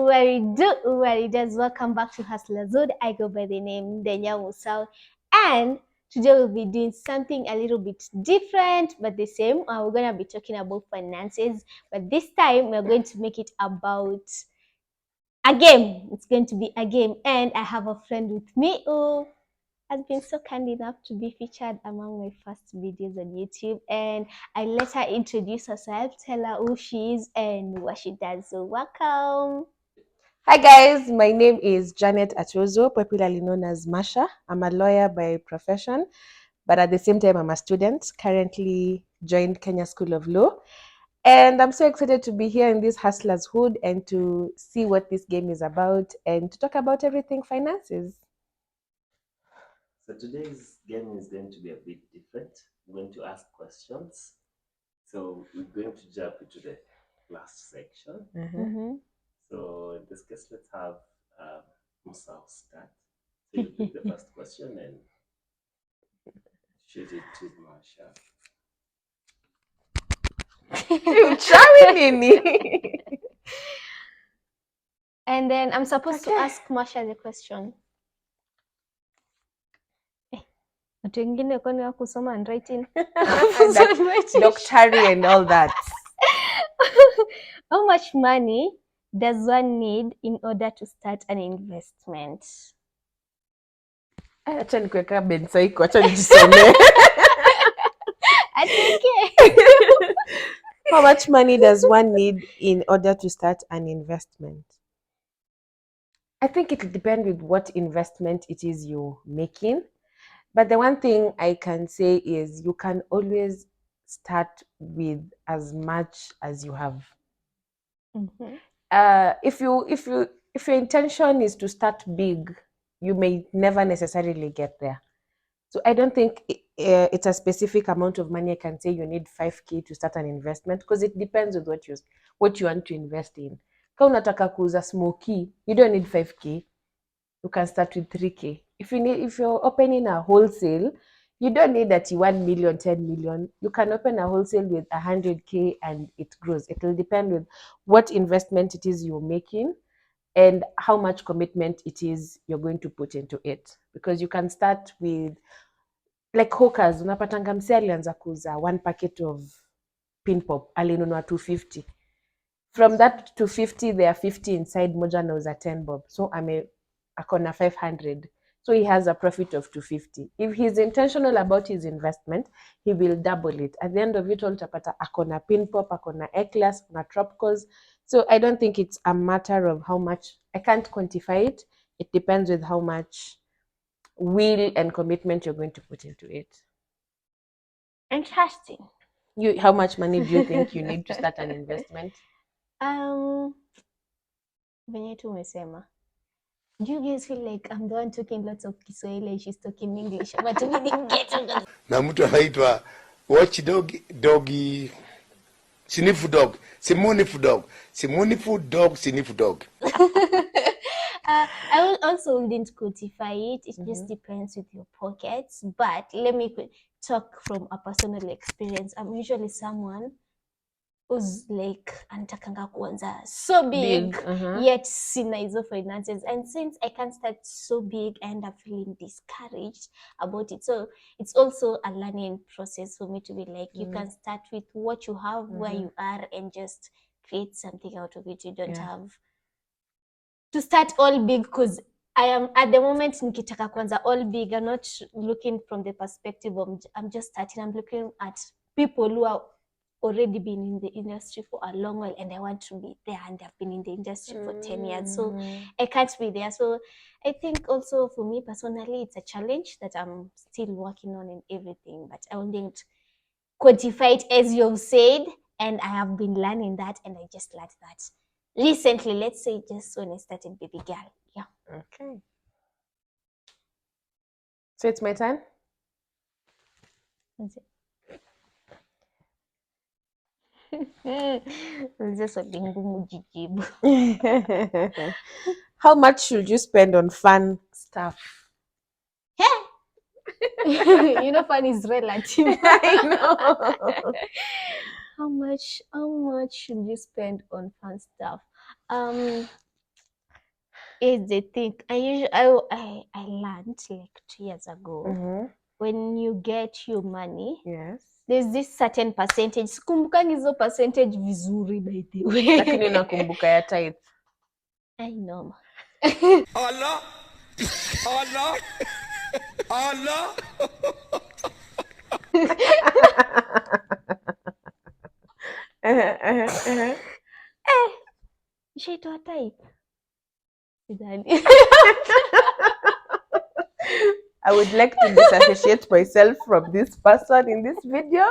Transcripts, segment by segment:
Where it does. Welcome back to Hustler Zone. I go by the name Denya Musau, and today we'll be doing something a little bit different but the same. We're gonna be talking about finances, but this time we're going to make it about a game. It's going to be a game, and I have a friend with me who has been so kind enough to be featured among my first videos on YouTube. And I let her introduce herself, tell her who she is and what she does. So welcome. Hi guys, my name is Janet Achozo, popularly known as Masha. I'm a lawyer by profession, but at the same time I'm a student, currently joined Kenya School of Law. And I'm so excited to be here in this Hustler's Hood and to see what this game is about and to talk about everything finances. So today's game is going to be a bit different. We're going to ask questions. So we're going to jump into the last section. So in this case, let's have Musa start. So you pick the first question and shoot it to Masha. And then I'm supposed to ask Masha the question. Watu wengine kwani hawakusoma handwriting? Doctory and all that. How much money does one need in order to start an investment? Acha nikuweka bensa iko, acha nijisomee. How much money does one need in order to start an investment? I think it will depend with what investment it is you're making. But the one thing I can say is you can always start with as much as you have. If your intention is to start big, you may never necessarily get there. So I don't think it's a specific amount of money I can say you need 5K to start an investment, because it depends with what you want to invest in. Kama unataka kuuza smoky, you don't need 5K. You can start with 3K. If you're opening a wholesale, you don't need that 1 million, 10 million. You can open a wholesale with 100K and it grows. It will depend with what investment it is you're making and how much commitment it is you're going to put into it. Because you can start with, like hawkers, unapatanga mse alianza kuuza 1 packet of pin pop, alinunua 250. From that 250, there are 50 inside, moja nauza 10 bob. So akona 500. So he has a profit of 250. If he's intentional about his investment, he will double it. At the end of it all, utapata akona pin pop, akona A-class, akona tropicals. So I don't think it's a matter of how much. I can't quantify it. It depends with how much will and commitment you're going to put into it. Interesting. How much money do you think you need to start an investment? Venye tu umesema. Do you guys feel like I'm the one talking lots of Kiswahili and she's talking English? But we didn't get it. Na mtu anaitwa watchdog sniff dog, simunifu dog, simunifu dog, sniff dog. I also wouldn't quantify it. It just depends with your pockets. But let me talk from a personal experience. I'm usually someone who's like anatakanga kuanza so big, yet sina hizo finances, and since I can't start so big, I end up feeling discouraged about it. So it's also a learning process for me to be like, you can start with what you have, where you are, and just create something out of it. You don't have to start all big, because I am at the moment nikitaka kwanza all big. I'm not looking from the perspective of I'm just starting. I'm looking at people who are already been in the industry for a long while, and I want to be there, and they've been in the industry for 10 years. So I can't be there. So I think also for me personally, it's a challenge that I'm still working on and everything, but I wouldn't quantify it as you've said, and I have been learning that, and I just learned that recently, let's say just when I started Baby Girl. Yeah. Okay. So it's my turn? That's it. How much should you spend on fun stuff? You know, fun is relative. I know. How much should you spend on fun stuff? is the thing. I learned like 2 years ago. When you get your money, Yes. there's this certain percentage. Sikumbukangi hizo percentage vizuri by the way. Lakini nakumbuka ya tithe. I know. Allah, Allah, Allah. Ishaitwa type. Sidhani. I would like to disassociate myself from this person in this video.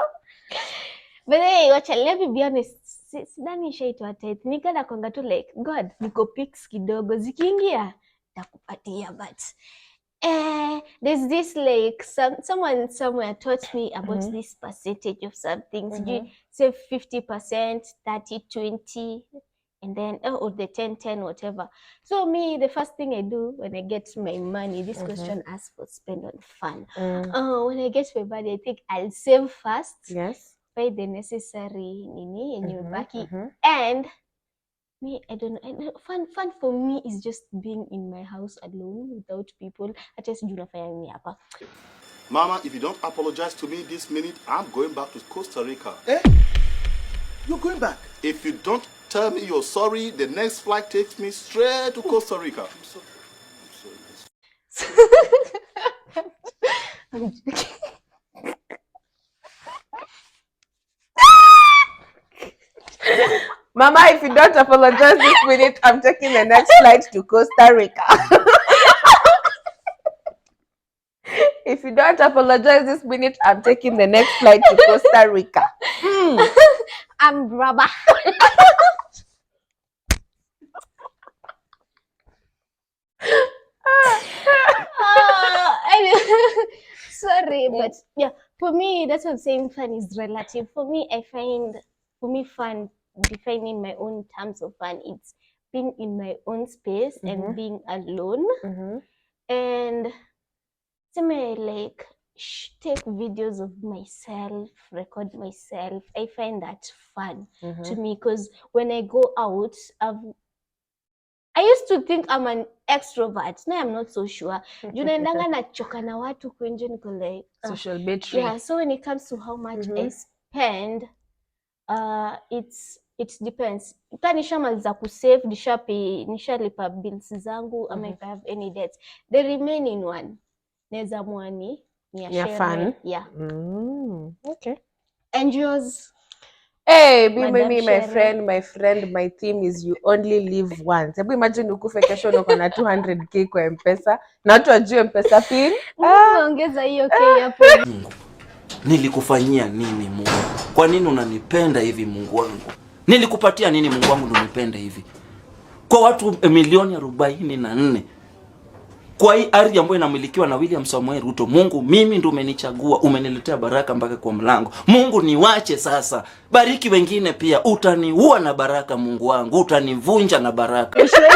But hey, wacha, let me be honest. Sidhani ishaitwa type. Nikana kwanga tu like, God, niko pics kidogo. Zikiingia, takupatia, but there's this like someone somewhere taught me about this percentage of some things. You say 50%, 30, 20, and then or the 10, whatever. So me, the first thing I do when I get my money, this question asks for spend on fun. When I get my money, I think I'll save first. Yes. Pay the necessary nini and your baki. And me, I don't know. Fun for me is just being in my house alone without people. Hata sijui unafanya nini hapa. Mama, if you don't apologize to me this minute, I'm going back to Costa Rica. Eh? You're going back? If you don't tell me you're sorry, the next flight takes me straight to Costa Rica. I'm sorry. I'm joking. Mama, if you don't apologize this minute, I'm taking the next flight to Costa Rica. If you don't apologize this minute, I'm taking the next flight to Costa Rica. I'm rubber. Sorry, but yeah, for me, that's what I'm saying. Fun is relative. For me, fun, defining my own terms of fun, it's being in my own space and being alone. And like take videos of myself, record myself. I find that fun to me because when I go out, I used to think I'm an extrovert. Now I'm not so sure. Junaendanga nachoka na watu kwenye niko like social battery. Yeah, so when it comes to how much I spend, it depends. Nishamaliza kusave, nishalipa bills zangu, ama if I have any debts. The remaining one, neza mwani, fun. Yeah. Okay. And yours? Hey, my friend, my theme is you only live once. Hebu imagine ukufe kesho uko na 200k kwa M-Pesa na watu wajue M-Pesa pin. Ongeza hiyo K hapo. Nilikufanyia nini Mungu? Kwa nini unanipenda hivi Mungu wangu? Nilikupatia nini Mungu wangu ndio unipende hivi? Kwa watu milioni 44. Kwa hii ardhi ambayo inamilikiwa na William Samuel Ruto, Mungu mimi ndio umenichagua, umeniletea baraka mpaka kwa mlango. Mungu niwache sasa. Bariki wengine pia. Utaniua na baraka Mungu wangu, utanivunja na baraka. It's okay.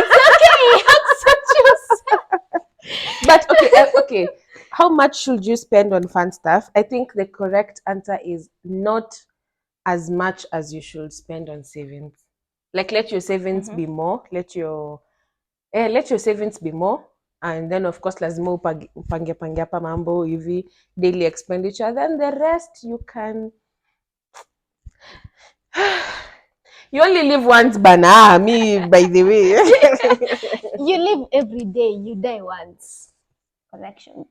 But okay. How much should you spend on fun stuff? I think the correct answer is not as much as you should spend on savings. Like let your savings be more, let your savings be more, and then of course lazima upange hapa mambo hivi daily expenditure, then the rest you can you only live once bana. Me by the way. You live every day, you die once. Correction.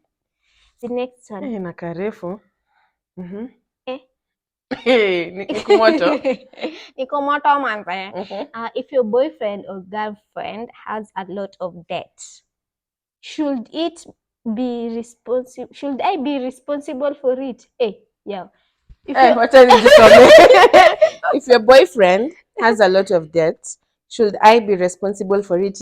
The next one. Na karefu. Nikomoto manze. If your boyfriend or girlfriend has a lot of debt, should I be responsible for it? Yeah. If your boyfriend has a lot of debt, should I be responsible for it?